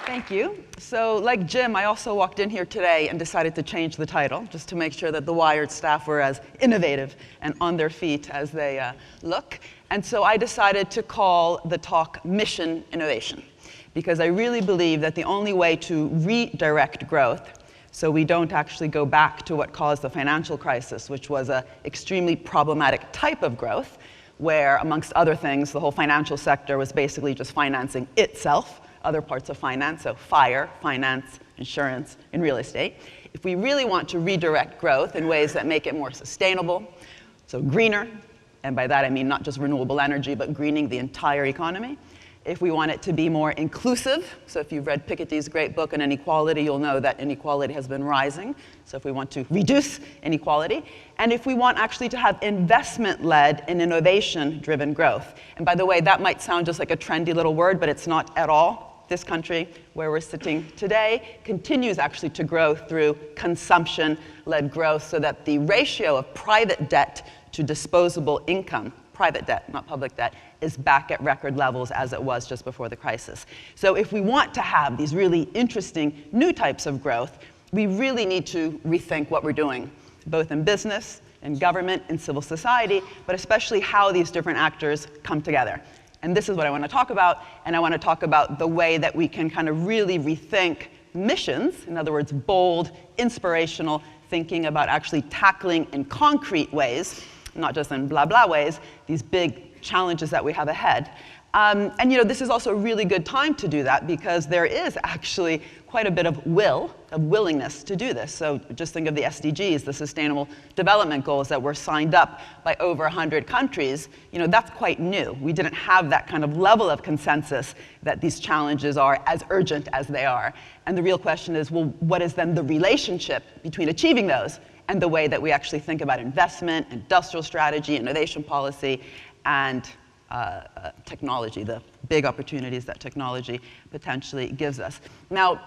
Thank you. So like Jim, I also walked in here today and decided to change the title, just to make sure that the Wired staff were as innovative and on their feet as they look. And so I decided to call the talk Mission Innovation, because I really believe that the only way to redirect growth, so we don't actually go back to what caused the financial crisis, which was an extremely problematic type of growth, where, amongst other things, the whole financial sector was basically just financing itself, other parts of finance, so finance, insurance, and real estate. If we really want to redirect growth in ways that make it more sustainable, so greener, and by that I mean not just renewable energy, but greening the entire economy. If we want it to be more inclusive, so if you've read Piketty's great book on inequality, you'll know that inequality has been rising. So if we want to reduce inequality, and if we want actually to have investment-led and innovation-driven growth. And by the way, that might sound just like a trendy little word, but it's not at all. This country, where we're sitting today, continues actually to grow through consumption-led growth, so that the ratio of private debt to disposable income, private debt, not public debt, is back at record levels as it was just before the crisis. So if we want to have these really interesting new types of growth, we really need to rethink what we're doing, both in business, in government, in civil society, but especially how these different actors come together. And this is what I want to talk about, and I want to talk about the way that we can kind of really rethink missions, in other words, bold, inspirational thinking about actually tackling in concrete ways, not just in blah, blah ways, these big challenges that we have ahead. And this is also a really good time to do that, because there is actually quite a bit of willingness to do this. So just think of the SDGs, the Sustainable Development Goals that were signed up by over 100 countries. That's quite new. We didn't have that kind of level of consensus that these challenges are as urgent as they are. And the real question is, well, what is then the relationship between achieving those and the way that we actually think about investment, industrial strategy, innovation policy, and technology, the big opportunities that technology potentially gives us. Now,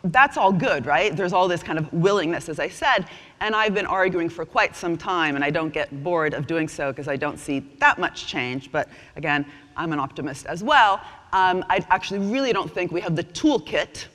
that's all good, right? There's all this kind of willingness, as I said, and I've been arguing for quite some time, and I don't get bored of doing so because I don't see that much change, but again, I'm an optimist as well. I actually really don't think we have the toolkit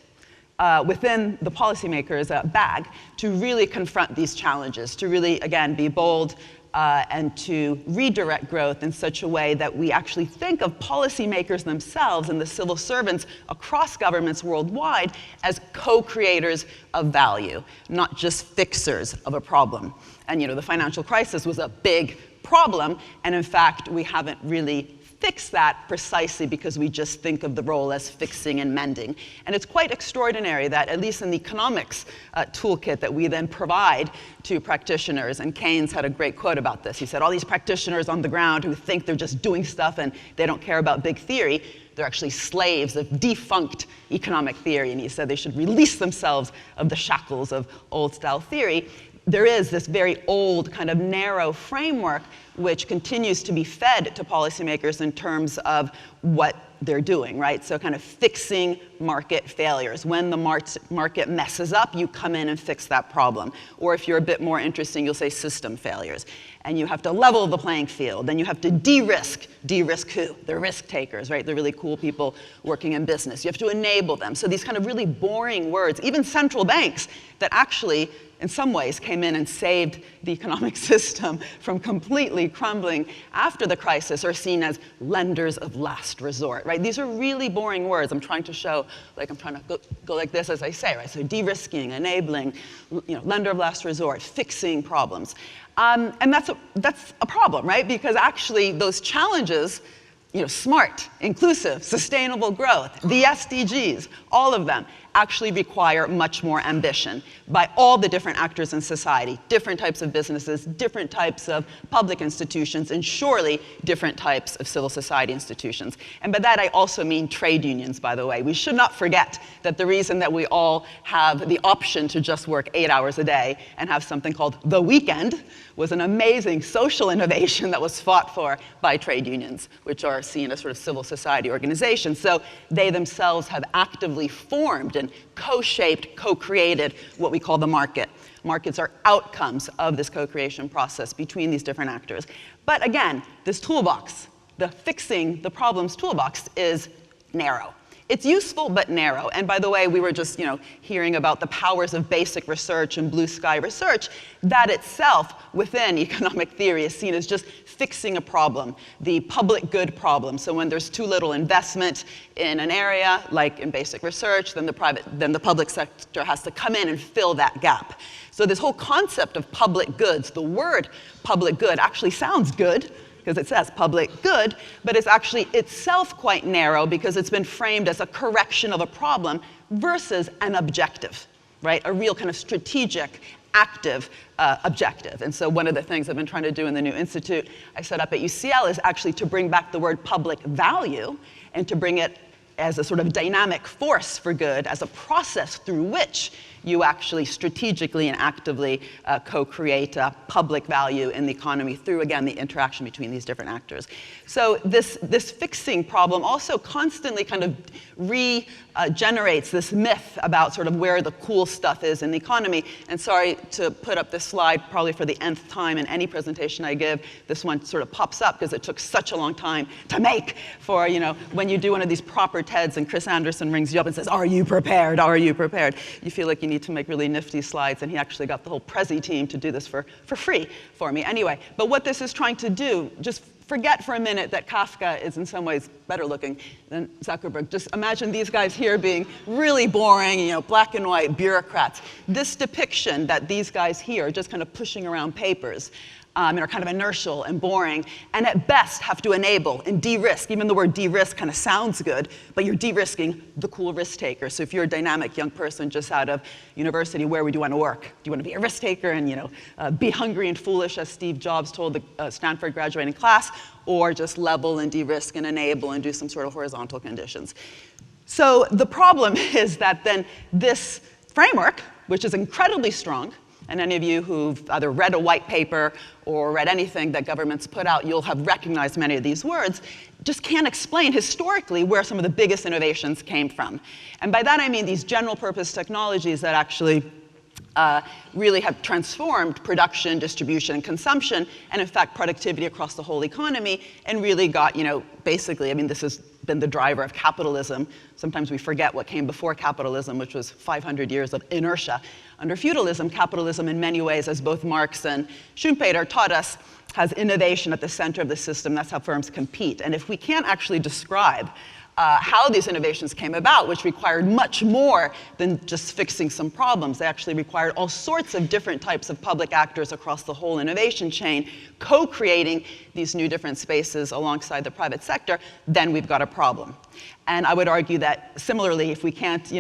within the policymakers' bag to really confront these challenges, to really, again, be bold and to redirect growth in such a way that we actually think of policymakers themselves and the civil servants across governments worldwide as co-creators of value, not just fixers of a problem. And the financial crisis was a big problem, and in fact, we haven't really fix that precisely because we just think of the role as fixing and mending. And it's quite extraordinary that, at least in the economics toolkit that we then provide to practitioners, and Keynes had a great quote about this. He said, all these practitioners on the ground who think they're just doing stuff and they don't care about big theory, they're actually slaves of defunct economic theory. And he said they should release themselves of the shackles of old-style theory. There is this very old, kind of narrow framework which continues to be fed to policymakers in terms of what they're doing, right? So kind of fixing market failures. When the market messes up, you come in and fix that problem. Or if you're a bit more interesting, you'll say system failures. And you have to level the playing field. Then you have to de-risk. De-risk who? The risk takers, right? The really cool people working in business. You have to enable them. So these kind of really boring words, even central banks that actually, in some ways, came in and saved the economic system from completely crumbling after the crisis, are seen as lenders of last resort, right? These are really boring words. I'm trying to show, like I'm trying to go like this as I say, right? So de-risking, enabling, lender of last resort, fixing problems. And that's a problem, right? Because actually those challenges, smart, inclusive, sustainable growth, the SDGs, all of them actually require much more ambition by all the different actors in society, different types of businesses, different types of public institutions, and surely different types of civil society institutions. And by that I also mean trade unions, by the way. We should not forget that the reason that we all have the option to just work 8 hours a day and have something called the weekend was an amazing social innovation that was fought for by trade unions, which are seen as sort of civil society organizations. So they themselves have actively formed and co-shaped, co-created what we call the market. Markets are outcomes of this co-creation process between these different actors. But again, this toolbox, the fixing the problems toolbox, is narrow. It's useful but narrow. And by the way, we were just hearing about the powers of basic research and blue sky research. That itself, within economic theory, is seen as just fixing a problem, the public good problem. So when there's too little investment in an area, like in basic research, then the public sector has to come in and fill that gap. So this whole concept of public goods, the word public good actually sounds good, because it says public good, but it's actually itself quite narrow because it's been framed as a correction of a problem versus an objective, right? A real kind of strategic, active objective. And so one of the things I've been trying to do in the new institute I set up at UCL is actually to bring back the word public value and to bring it as a sort of dynamic force for good, as a process through which you actually strategically and actively co-create public value in the economy through, again, the interaction between these different actors. So this fixing problem also constantly kind of regenerates this myth about sort of where the cool stuff is in the economy. And sorry to put up this slide probably for the nth time in any presentation I give. This one sort of pops up because it took such a long time to make for, when you do one of these proper TEDs and Chris Anderson rings you up and says, "Are you prepared? Are you prepared?" You feel like you need to make really nifty slides, and he actually got the whole Prezi team to do this for free for me. Anyway, but what this is trying to do, just forget for a minute that Kafka is in some ways better looking than Zuckerberg. Just imagine these guys here being really boring, black and white bureaucrats. This depiction that these guys here are just kind of pushing around papers and are kind of inertial and boring, and at best have to enable and de-risk. Even the word de-risk kind of sounds good, but you're de-risking the cool risk taker. So if you're a dynamic young person just out of university, where would you want to work? Do you want to be a risk taker and be hungry and foolish, as Steve Jobs told the Stanford graduating class, or just level and de-risk and enable and do some sort of horizontal conditions? So the problem is that then this framework, which is incredibly strong, and any of you who've either read a white paper or read anything that governments put out, you'll have recognized many of these words, just can't explain historically where some of the biggest innovations came from. And by that I mean these general purpose technologies that actually really have transformed production, distribution, and consumption, and in fact productivity across the whole economy, and really got, basically, this has been the driver of capitalism. Sometimes we forget what came before capitalism, which was 500 years of inertia. Under feudalism, capitalism in many ways, as both Marx and Schumpeter taught us, has innovation at the center of the system. That's how firms compete. And if we can't actually describe how these innovations came about, which required much more than just fixing some problems. They actually required all sorts of different types of public actors across the whole innovation chain, co-creating these new different spaces alongside the private sector. Then we've got a problem. And I would argue that similarly, if we can't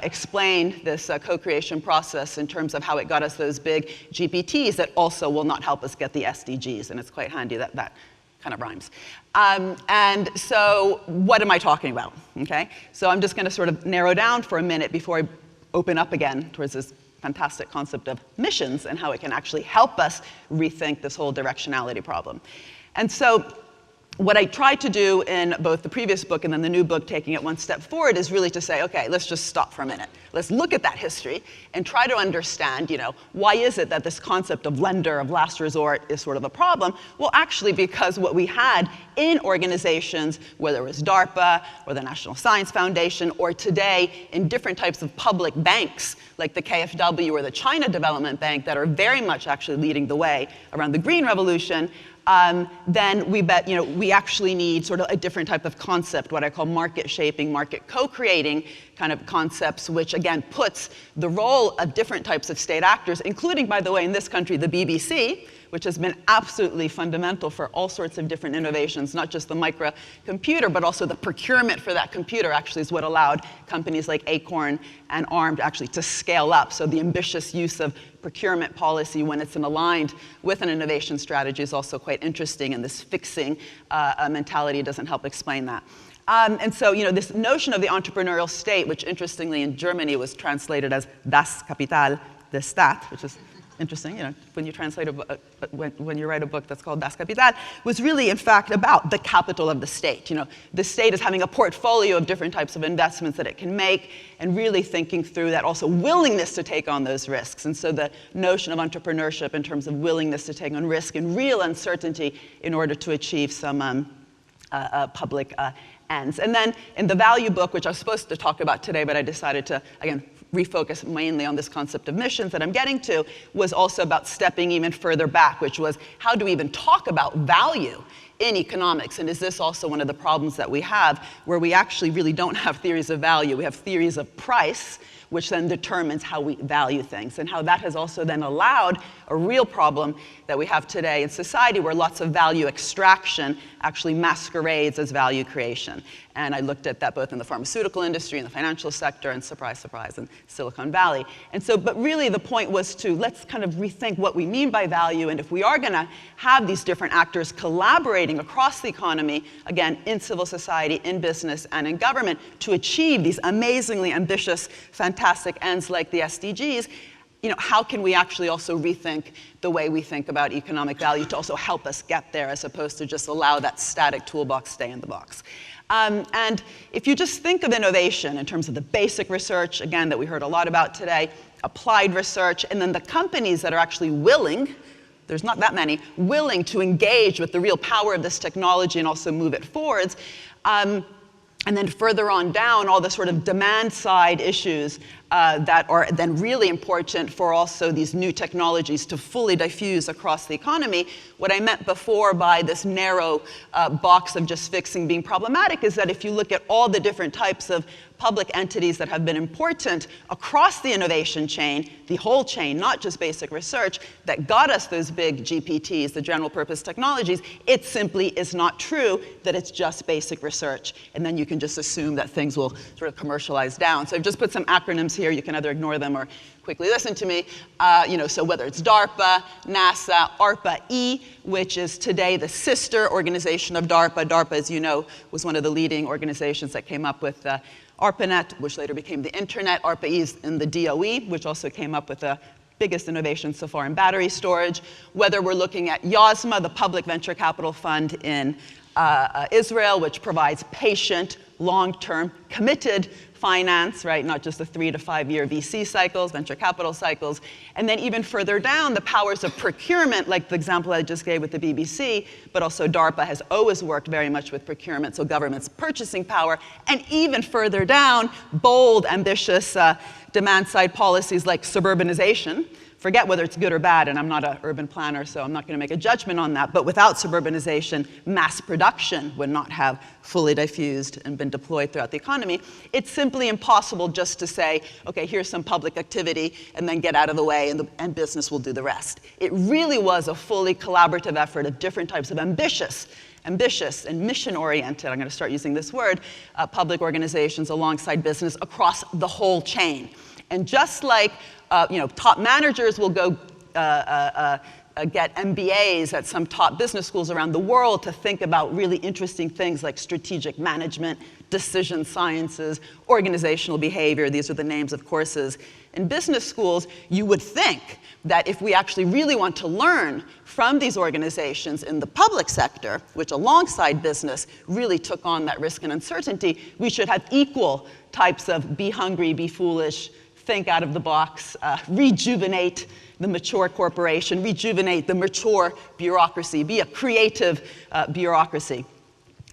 explain this co-creation process in terms of how it got us those big GPTs, that also will not help us get the SDGs. And it's quite handy that that kind of rhymes. And so what am I talking about? Okay? So I'm just going to sort of narrow down for a minute before I open up again towards this fantastic concept of missions and how it can actually help us rethink this whole directionality problem. And so what I tried to do in both the previous book and then the new book, taking it one step forward, is really to say, okay, let's just stop for a minute. Let's look at that history and try to understand, why is it that this concept of lender, of last resort, is sort of a problem? Well, actually, because what we had in organizations, whether it was DARPA or the National Science Foundation, or today in different types of public banks, like the KfW or the China Development Bank, that are very much actually leading the way around the green revolution, then we actually need sort of a different type of concept, what I call market shaping, market co-creating kind of concepts, which again puts the role of different types of state actors, including, by the way, in this country, the BBC, which has been absolutely fundamental for all sorts of different innovations, not just the microcomputer, but also the procurement for that computer actually is what allowed companies like Acorn and ARM actually to scale up. So the ambitious use of procurement policy when it's aligned with an innovation strategy is also quite interesting, and this fixing mentality doesn't help explain that. And so, this notion of the entrepreneurial state, which interestingly in Germany was translated as Das Kapital des Staat, which is interesting, when you translate when you write a book that's called Das Kapital, was really, in fact, about the capital of the state. The state is having a portfolio of different types of investments that it can make, and really thinking through that also willingness to take on those risks. And so the notion of entrepreneurship in terms of willingness to take on risk and real uncertainty in order to achieve some public ends. And then in the value book, which I was supposed to talk about today, but I decided to, again, refocus mainly on this concept of missions that I'm getting to, was also about stepping even further back, which was how do we even talk about value in economics? And is this also one of the problems that we have, where we actually really don't have theories of value? We have theories of price, which then determines how we value things, and how that has also then allowed a real problem that we have today in society, where lots of value extraction actually masquerades as value creation. And I looked at that both in the pharmaceutical industry, in the financial sector, and surprise, surprise, in Silicon Valley. And so, but really the point was to let's kind of rethink what we mean by value, and if we are gonna have these different actors collaborating across the economy, again, in civil society, in business, and in government, to achieve these amazingly ambitious, fantastic ends like the SDGs, how can we actually also rethink the way we think about economic value to also help us get there, as opposed to just allow that static toolbox stay in the box? And if you just think of innovation in terms of the basic research, again, that we heard a lot about today, applied research, and then the companies that are actually willing, there's not that many, willing to engage with the real power of this technology and also move it forwards. And then further on down, all the sort of demand side issues that are then really important for also these new technologies to fully diffuse across the economy. What I meant before by this narrow box of just fixing being problematic is that if you look at all the different types of public entities that have been important across the innovation chain, the whole chain, not just basic research, that got us those big GPTs, the general purpose technologies, it simply is not true that it's just basic research. And then you can just assume that things will sort of commercialize down. So I've just put some acronyms here. You can either ignore them or quickly listen to me. So whether it's DARPA, NASA, ARPA-E, which is today the sister organization of DARPA. DARPA, as you know, was one of the leading organizations that came up with ARPANET, which later became the internet. ARPA-E is in the DOE, which also came up with the biggest innovation so far in battery storage. Whether we're looking at YOSMA, the public venture capital fund in Israel, which provides patient, long-term, committed finance, right? Not just the 3 to 5 year VC cycles, venture capital cycles. And then even further down, the powers of procurement, like the example I just gave with the BBC, but also DARPA has always worked very much with procurement, so government's purchasing power. And even further down, bold, ambitious demand-side policies like suburbanization. Forget whether it's good or bad, and I'm not an urban planner, so I'm not going to make a judgment on that. But without suburbanization, mass production would not have fully diffused and been deployed throughout the economy. It's simply impossible just to say, okay, here's some public activity, and then get out of the way, and business will do the rest. It really was a fully collaborative effort of different types of ambitious and mission-oriented, I'm going to start using this word, public organizations alongside business across the whole chain. And just like top managers will go get MBAs at some top business schools around the world to think about really interesting things like strategic management, decision sciences, organizational behavior. These are the names of courses in business schools. You would think that if we actually really want to learn from these organizations in the public sector, which alongside business really took on that risk and uncertainty, we should have equal types of be hungry, be foolish, think out of the box, rejuvenate the mature corporation, rejuvenate the mature bureaucracy, be a creative bureaucracy.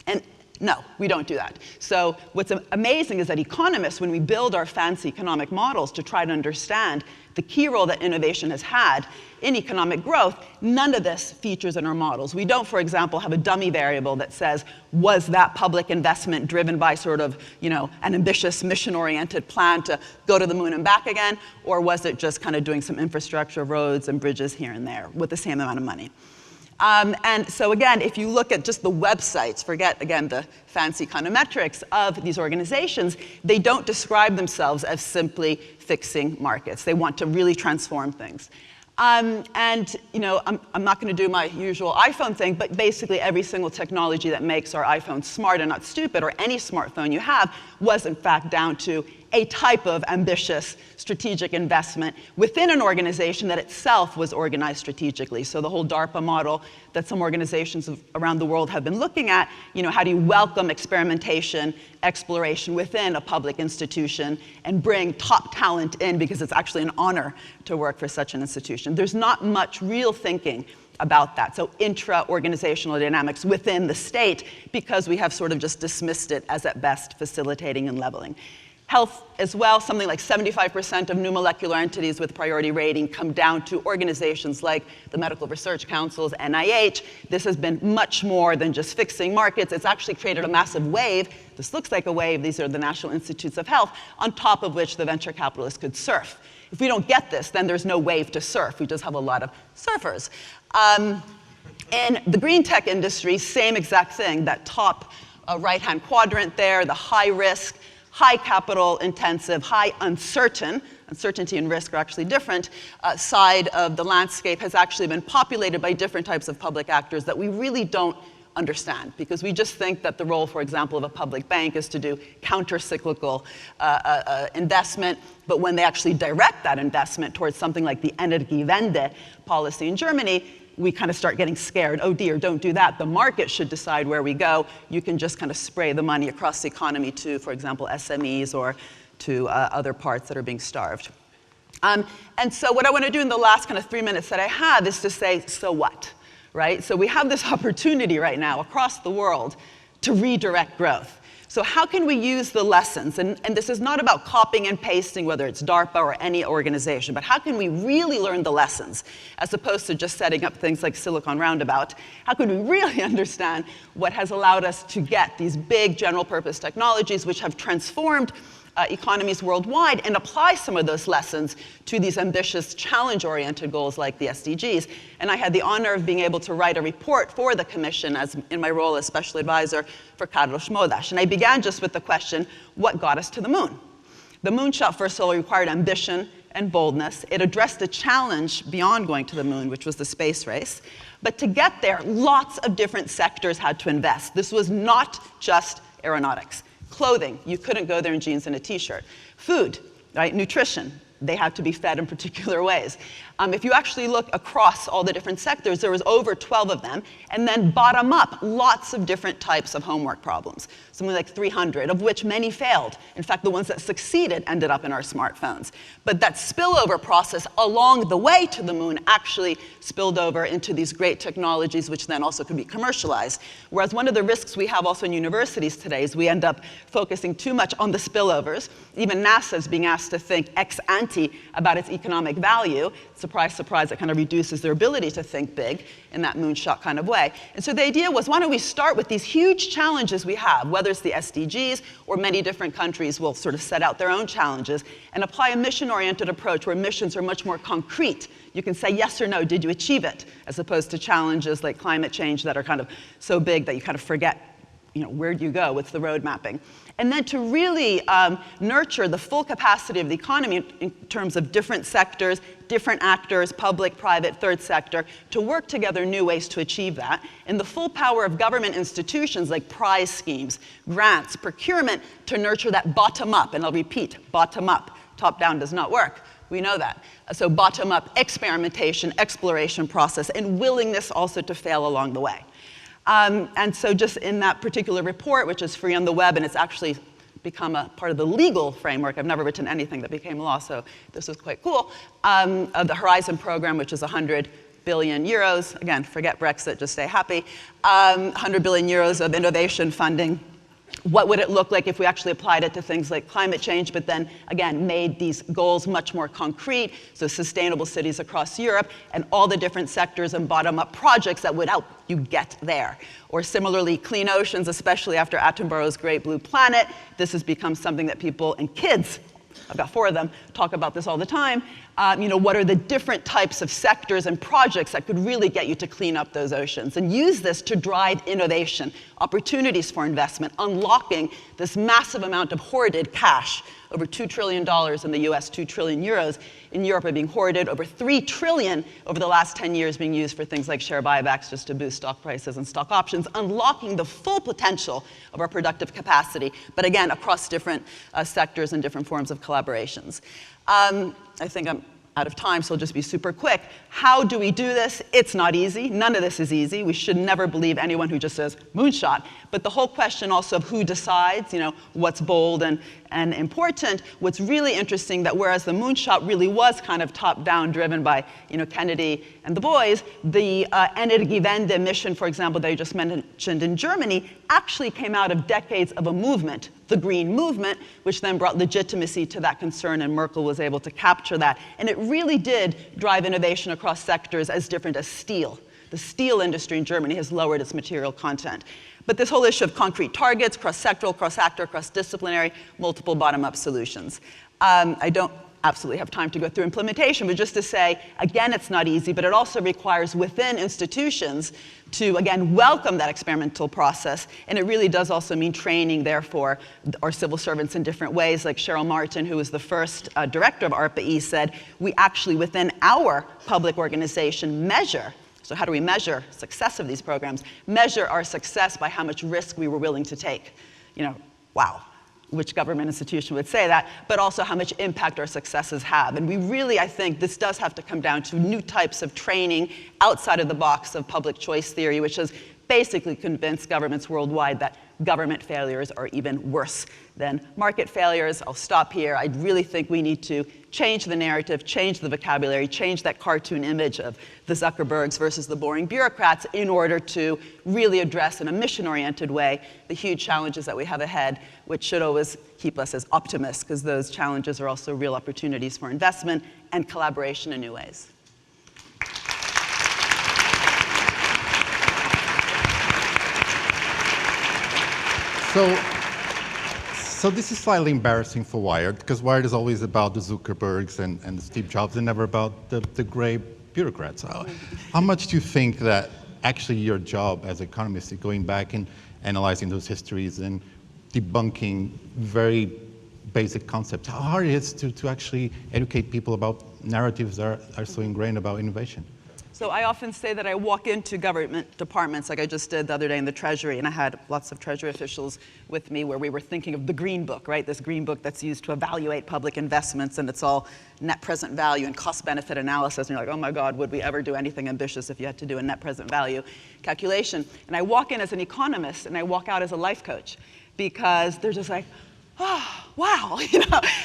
And no, we don't do that. So what's amazing is that economists, when we build our fancy economic models to try to understand the key role that innovation has had in economic growth, none of this features in our models. We don't, for example, have a dummy variable that says, was that public investment driven by sort of, an ambitious mission-oriented plan to go to the moon and back again, or was it just kind of doing some infrastructure, roads and bridges here and there with the same amount of money? And so again, if you look at just the websites, forget again the fancy kind of metrics of these organizations, they don't describe themselves as simply fixing markets. They want to really transform things. I'm not going to do my usual iPhone thing, but basically every single technology that makes our iPhone smart and not stupid, or any smartphone you have, was in fact down to a type of ambitious strategic investment within an organization that itself was organized strategically. So the whole DARPA model that some organizations around the world have been looking at, how do you welcome experimentation, exploration within a public institution and bring top talent in, because it's actually an honor to work for such an institution. There's not much real thinking about that. So intra-organizational dynamics within the state, because we have sort of just dismissed it as at best facilitating and leveling. Health as well, something like 75% of new molecular entities with priority rating come down to organizations like the Medical Research Council's NIH. This has been much more than just fixing markets. It's actually created a massive wave. This looks like a wave. These are the National Institutes of Health, on top of which the venture capitalists could surf. If we don't get this, then there's no wave to surf. We just have a lot of surfers. In the green tech industry, same exact thing. That top right-hand quadrant there, the high risk, high capital intensive, high uncertainty and risk are actually different, side of the landscape has actually been populated by different types of public actors that we really don't understand, because we just think that the role, for example, of a public bank is to do counter-cyclical investment, but when they actually direct that investment towards something like the Energiewende policy in Germany, we kind of start getting scared. Oh dear, don't do that. The market should decide where we go. You can just kind of spray the money across the economy to, for example, SMEs or to other parts that are being starved. And so what I want to do in the last kind of 3 minutes that I have is to say, so what, right? So we have this opportunity right now across the world to redirect growth. So how can we use the lessons? And this is not about copying and pasting, whether it's DARPA or any organization, but how can we really learn the lessons as opposed to just setting up things like Silicon Roundabout? How can we really understand what has allowed us to get these big general purpose technologies which have transformed economies worldwide and apply some of those lessons to these ambitious challenge-oriented goals like the SDGs. And I had the honor of being able to write a report for the Commission as in my role as special advisor for Carlos Moedas. And I began just with the question, what got us to the moon? The moonshot, first of all, required ambition and boldness. It addressed a challenge beyond going to the moon, which was the space race. But to get there, lots of different sectors had to invest. This was not just aeronautics. Clothing, you couldn't go there in jeans and a t-shirt. Food, right? Nutrition, they had to be fed in particular ways. If you actually look across all the different sectors, there was over 12 of them, and then bottom up, lots of different types of homework problems, something like 300, of which many failed. In fact, the ones that succeeded ended up in our smartphones. But that spillover process along the way to the moon actually spilled over into these great technologies, which then also could be commercialized. Whereas one of the risks we have also in universities today is we end up focusing too much on the spillovers. Even NASA is being asked to think ex ante about its economic value. Surprise, surprise, it kind of reduces their ability to think big in that moonshot kind of way. And so the idea was, why don't we start with these huge challenges we have, whether it's the SDGs or many different countries will sort of set out their own challenges, and apply a mission-oriented approach where missions are much more concrete. You can say yes or no, did you achieve it? As opposed to challenges like climate change that are kind of so big that you kind of forget, you know, where do you go? What's the road mapping? And then to really nurture the full capacity of the economy in terms of different sectors, different actors, public, private, third sector, to work together new ways to achieve that. And the full power of government institutions like prize schemes, grants, procurement, to nurture that bottom up. And I'll repeat, bottom up. Top down does not work. We know that. So bottom up experimentation, exploration process, and willingness also to fail along the way. And so just in that particular report, which is free on the web, and it's actually become a part of the legal framework. I've never written anything that became law, so this was quite cool. Of the Horizon program, which is 100 billion euros. Again, forget Brexit, just stay happy. 100 billion euros of innovation funding. What would it look like if we actually applied it to things like climate change, but then, again, made these goals much more concrete, so sustainable cities across Europe, and all the different sectors and bottom-up projects that would help you get there. Or similarly, clean oceans, especially after Attenborough's Great Blue Planet. This has become something that people and kids, I've got 4 of them, talk about this all the time. You know, what are the different types of sectors and projects that could really get you to clean up those oceans? And use this to drive innovation, opportunities for investment, unlocking this massive amount of hoarded cash. Over $2 trillion in the US, 2 trillion euros in Europe are being hoarded, over 3 trillion over the last 10 years being used for things like share buybacks just to boost stock prices and stock options, unlocking the full potential of our productive capacity, but again, across different sectors and different forms of collaborations. I think I'm out of time, so I'll just be super quick. How do we do this? It's not easy. None of this is easy. We should never believe anyone who just says moonshot. But the whole question also of who decides, what's bold and important, what's really interesting that whereas the moonshot really was kind of top-down driven by Kennedy and the boys, the Energiewende mission, for example, that you just mentioned in Germany, actually came out of decades of a movement, the Green Movement, which then brought legitimacy to that concern, and Merkel was able to capture that. And it really did drive innovation across sectors as different as steel. The steel industry in Germany has lowered its material content. But this whole issue of concrete targets, cross-sectoral, cross-actor, cross-disciplinary, multiple bottom-up solutions. I don't absolutely have time to go through implementation, but just to say, again, it's not easy, but it also requires within institutions to, again, welcome that experimental process. And it really does also mean training, therefore, our civil servants in different ways. Like Cheryl Martin, who was the first director of ARPA-E, said, we actually, within our public organization, measure. So how do we measure success of these programs? Measure our success by how much risk we were willing to take. Wow. Which government institution would say that, but also how much impact our successes have. And we really, I think, this does have to come down to new types of training outside of the box of public choice theory, which has basically convinced governments worldwide that government failures are even worse than market failures. I'll stop here. I really think we need to change the narrative, change the vocabulary, change that cartoon image of the Zuckerbergs versus the boring bureaucrats in order to really address in a mission-oriented way the huge challenges that we have ahead, which should always keep us as optimists, because those challenges are also real opportunities for investment and collaboration in new ways. So this is slightly embarrassing for Wired, because Wired is always about the Zuckerbergs and the Steve Jobs, and never about the gray bureaucrats. How much do you think that actually your job as economists is going back and analyzing those histories and debunking very basic concepts? How hard it is to actually educate people about narratives that are so ingrained about innovation? So I often say that I walk into government departments like I just did the other day in the Treasury, and I had lots of Treasury officials with me where we were thinking of the Green Book, right? This Green Book that's used to evaluate public investments, and it's all net present value and cost-benefit analysis. And you're like, oh my God, would we ever do anything ambitious if you had to do a net present value calculation? And I walk in as an economist, and I walk out as a life coach, because they're just like, oh, wow,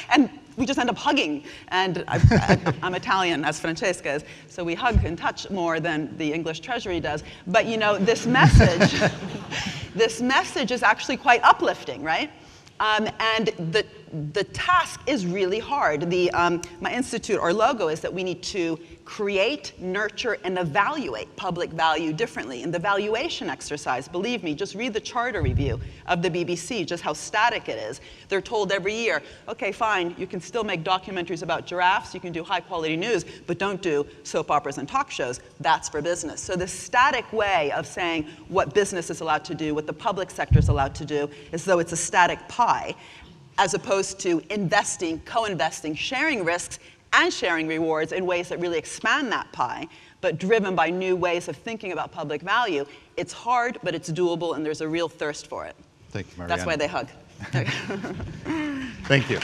and we just end up hugging. And I'm Italian, as Francesca is, so we hug and touch more than the English Treasury does. But this message, this message is actually quite uplifting, right? And the task is really hard. My institute, our logo is that we need to create, nurture, and evaluate public value differently. In the valuation exercise, believe me, just read the charter review of the BBC, just how static it is. They're told every year, okay, fine, you can still make documentaries about giraffes, you can do high-quality news, but don't do soap operas and talk shows. That's for business. So this static way of saying what business is allowed to do, what the public sector is allowed to do, as though it's a static pie, as opposed to investing, co-investing, sharing risks, and sharing rewards in ways that really expand that pie, but driven by new ways of thinking about public value. It's hard, but it's doable, and there's a real thirst for it. Thank you, Mariana. That's why they hug. Thank you.